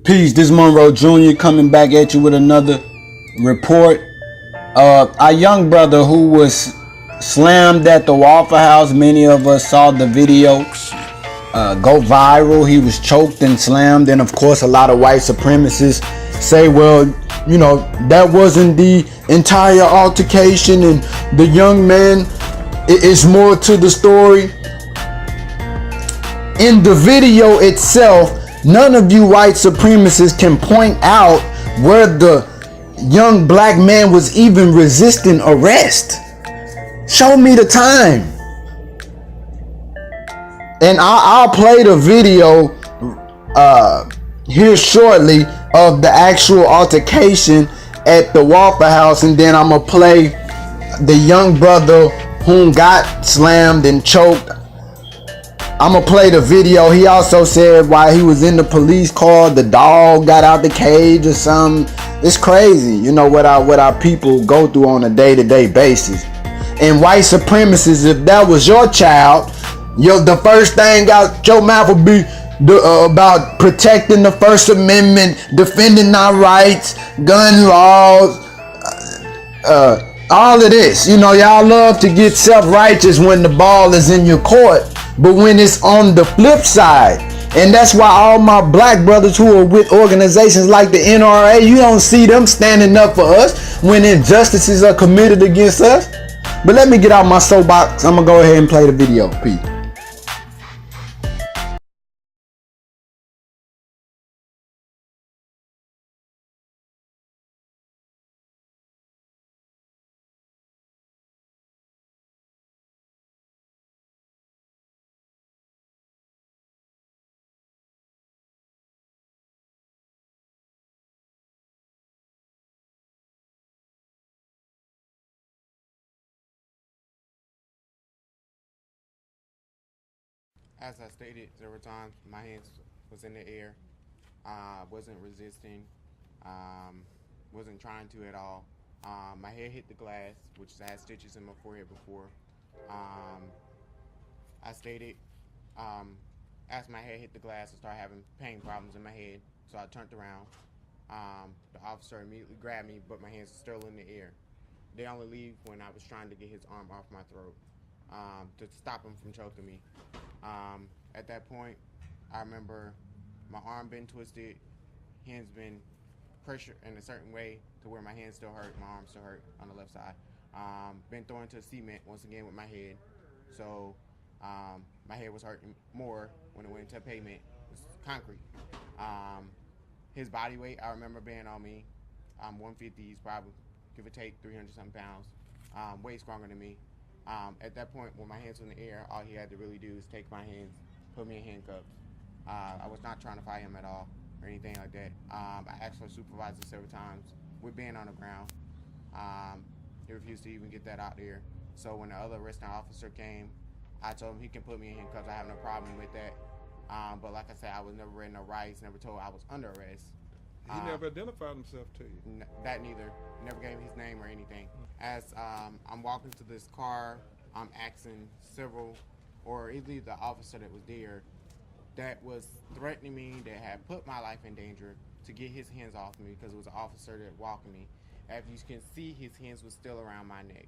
Peace, this is Monroe Jr. coming back at you with another report. Our young brother who was slammed at the Waffle House, many of us saw the video go viral. He was choked and slammed, and of course a lot of white supremacists say, well, you know, that wasn't the entire altercation and the young man is more to the story. In the video itself, none of you white supremacists can point out where the young black man was even resisting arrest. Show me the time. And I'll play the video here shortly of the actual altercation at the Waffle House, and then I'm gonna play the young brother whom got slammed and choked. I'm gonna play the video. He also said while he was in the police car, the dog got out the cage or something. It's crazy, you know, what our people go through on a day-to-day basis. And white supremacists, if that was your child, the first thing out your mouth would be about protecting the First Amendment, defending our rights, gun laws, all of this. You know, y'all love to get self-righteous when the ball is in your court. But when it's on the flip side, and that's why all my black brothers who are with organizations like the NRA, you don't see them standing up for us when injustices are committed against us. But let me get out my soapbox. I'm going to go ahead and play the video. Peace. As I stated several times, my hands was in the air. Wasn't resisting. Wasn't trying to at all. My head hit the glass, which I had stitches in my forehead before. I stated, as my head hit the glass, I started having pain problems in my head. So I turned around. The officer immediately grabbed me, but my hands were still in the air. They only leave when I was trying to get his arm off my throat to stop him from choking me. At that point, I remember my arm been twisted, hands been pressured in a certain way to where my hands still hurt, my arm still hurt on the left side. Been thrown into cement once again with my head, so my head was hurting more when it went into pavement. It was concrete. His body weight, I remember being on me. I'm 150, he's probably, give or take, 300 something pounds. Way stronger than me. At that point, when my hands were in the air, all he had to really do is take my hands, put me in handcuffs. I was not trying to fight him at all or anything like that. I asked for a supervisor several times with being on the ground. He refused to even get that out there. So when the other arresting officer came, I told him he can put me in handcuffs. I have no problem with that. But like I said, I was never read no rights, never told I was under arrest. He never identified himself to you? That neither. Never gave his name or anything. As I'm walking to this car, I'm asking several, or either the officer that was there, that was threatening me, that had put my life in danger, to get his hands off me because it was an officer that walking me. As you can see, his hands was still around my neck.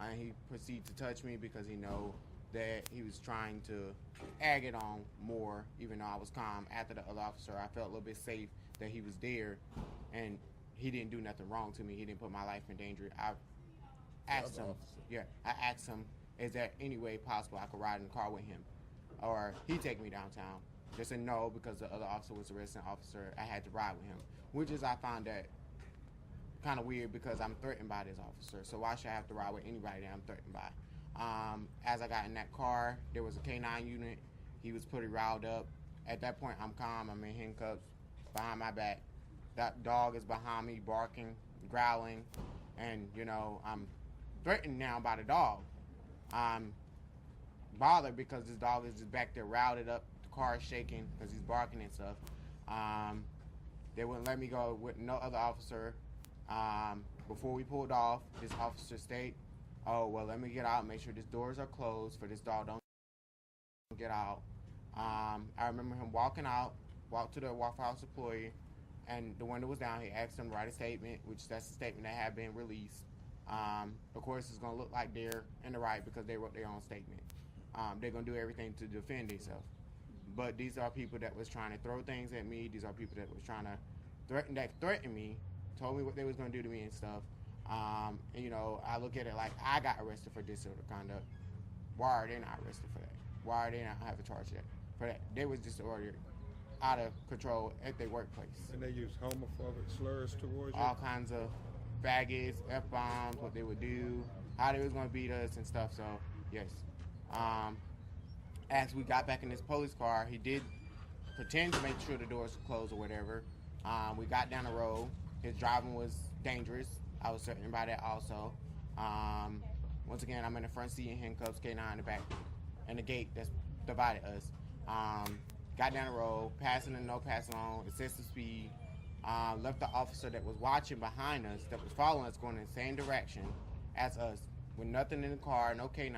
And he proceeded to touch me because he know that he was trying to egg it on more, even though I was calm. After the other officer, I felt a little bit safe that he was there, and he didn't do nothing wrong to me. He didn't put my life in danger. I asked him, is there any way possible I could ride in the car with him, or he take me downtown? They said no, because the other officer was the arresting officer. I had to ride with him, which is, I found that kind of weird because I'm threatened by this officer. So why should I have to ride with anybody that I'm threatened by? As I got in that car, there was a K9 unit. He was pretty riled up. At that point, I'm calm. I'm in handcuffs behind my back. That dog is behind me, barking, growling, and you know, I'm threatened now by the dog. I'm bothered because this dog is just back there routed up. The car is shaking because he's barking and stuff. They wouldn't let me go with no other officer. Before we pulled off, this officer stayed. Oh, well, let me get out, make sure these doors are closed for this dog don't get out. I remember him walking out, walked to the Waffle House employee, and the window was down. He asked them to write a statement, which that's the statement that had been released. Of course, it's going to look like they're in the right because they wrote their own statement. They're going to do everything to defend themselves. But these are people that was trying to throw things at me. These are people that was trying to threaten me, told me what they was going to do to me and stuff. And, you know, I look at it like I got arrested for disorderly conduct. Why are they not arrested for that? Why are they not have a charge for that? They was disordered, out of control at their workplace. And they use homophobic slurs towards you? All kinds of faggots, F-bombs, what they would do, how they was going to beat us and stuff. So, yes. As we got back in this police car, he did pretend to make sure the doors were closed or whatever. We got down the road. His driving was dangerous. I was certain about that also. Once again, I'm in the front seat in handcuffs, K9 in the back, and the gate that's divided us. Got down the road, passing and no passing on, excessive speed. Left the officer that was watching behind us, that was following us, going in the same direction as us, with nothing in the car, no K9.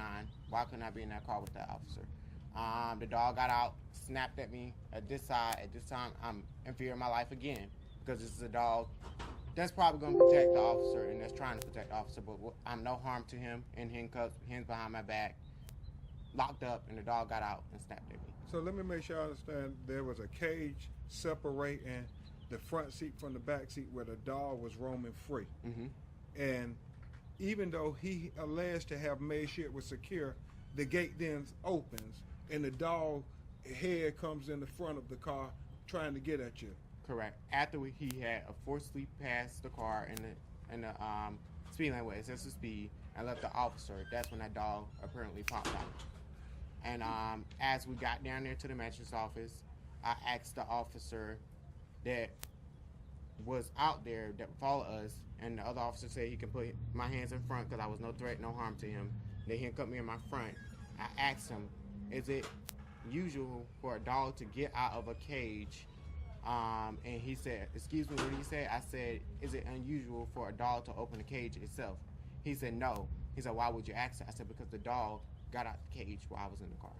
Why couldn't I be in that car with that officer? The dog got out, snapped at me at this side. At this time, I'm in fear of my life again, because this is a dog that's probably going to protect the officer and that's trying to protect the officer, but I'm no harm to him, in handcuffs, hands behind my back, locked up, and the dog got out and snapped at me. So let me make sure I understand, there was a cage separating the front seat from the back seat where the dog was roaming free. Mm-hmm. And even though he alleged to have made sure it was secure, the gate then opens and the dog head comes in the front of the car trying to get at you. Correct. After he had forcibly passed the car in the speed lane with excessive speed and left the officer, that's when that dog apparently popped out. And as we got down there to the magistrate's office, I asked the officer that was out there that followed us, and the other officer said he can put my hands in front because I was no threat, no harm to him. They handcuffed me in my front. I asked him, is it usual for a dog to get out of a cage? And he said, excuse me, what did he say? I said, is it unusual for a dog to open the cage itself? He said, no. He said, why would you ask that? I said, because the dog got out the cage while I was in the car.